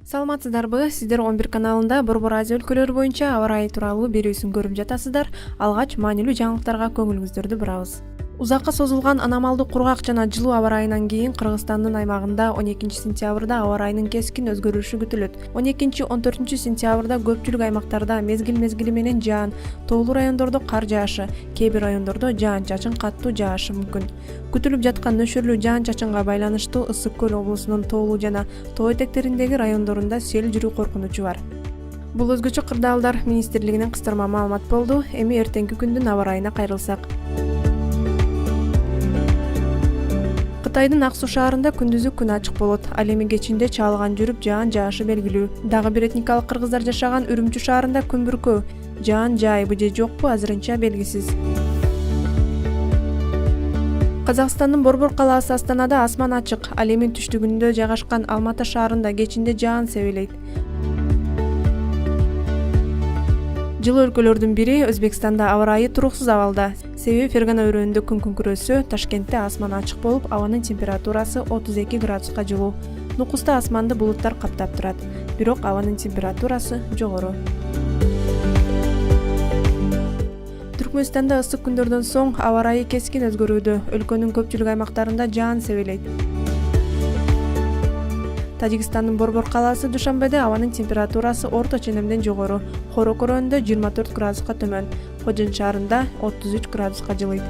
Саламатсыздарбы? Сиздер 11 каналында Борбор Азия өлкөлөрү боюнча аба ырайы тууралуу берүүсүн көрүп жатасыздар. Алгач маанилүү жаңылыктарга көңүлүңүздөрдү бурабыз. Узакка созулган аномалдуу кургак жана жылуу аба ырайынан кийин Кыргызстандын аймагында 12-сентябрда аба ырайынын кескин өзгөрүшү күтүлөт. 12-14-сентябрда көпчүлүк аймактарда мезгил менен жаан, тоолуу райондордо кар жаашы, кээ бир райондордо жаан-чачын каттуу жаашы мүмкүн. Күтүлүп жаткан нөшөрлүү жаан-чачынга байланыштуу Ысык Көл облусунун тоолуу жана тоо этектериндеги райондорунда сел жүрүү коркунучу бар. Бул өзгөчө кырдаалдар министрлигинин кыстырма маалымат болду. Эми эртеңки күндүн аба ырайына кайрылсак. Кытайдын Ак Суу шаарында күндүзү күн ачык болот. Ал эми кечинде чаалган жүрүп жаан жаашы белгилүү. Дагы бир этникалык кыргыздар жашаган Үрүмчү шаарында күн бүркөө. Жаан жаайбы же жокпу азырынча белгисиз. Казакстандын Борбор калаасы Астанада асман ачык. Ал эми түштүгүндө жайгашкан Алматы шаарында кечинде жаан себелейт. Жылуу өлкөлөрдүн бири Өзбекстанда аба ырайы туруксуз абалда. Себеби Фергана өрөөнүндө күн күрөсө, Ташкентте асман ачык болуп, абанын температурасы 32 градуска жылуу. Нукуста асманды булуттар каптап турат. Бирок абанын температурасы жогору. Түркмөнстанда ысык күндөрдөн соң аба ырайы кескин өзгөрүүдө. Өлкөнүн көпчүлүк аймактарында жаан себелейт. Тажикстандын Борбор калаасы Душанбеде абанын температурасы орто ченемден жогору. Хорок өрөөнүндө 24 градуска төмөн. Кожон шаарында 33 градуска жылыйт.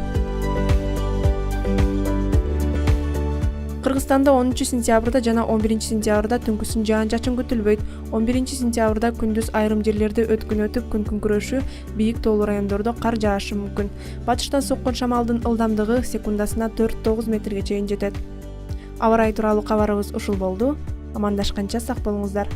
Кыргызстанда 10-сентябрда жана 11-сентябрда түнкүсүн жаан-чачын күтүлбөйт. 11-сентябрда күндүз айрым жерлерде өткүн өтүп, күн күрөшү, бийик тоолуу райондордо кар жаашы мүмкүн. Батыштан соккон шамалдын ылдамдыгы секундасына 4-9 метрге чейин жетет. Аба ырайы тууралуу кабарыбыз ушул болду. Амандашканча сак болуңуздар.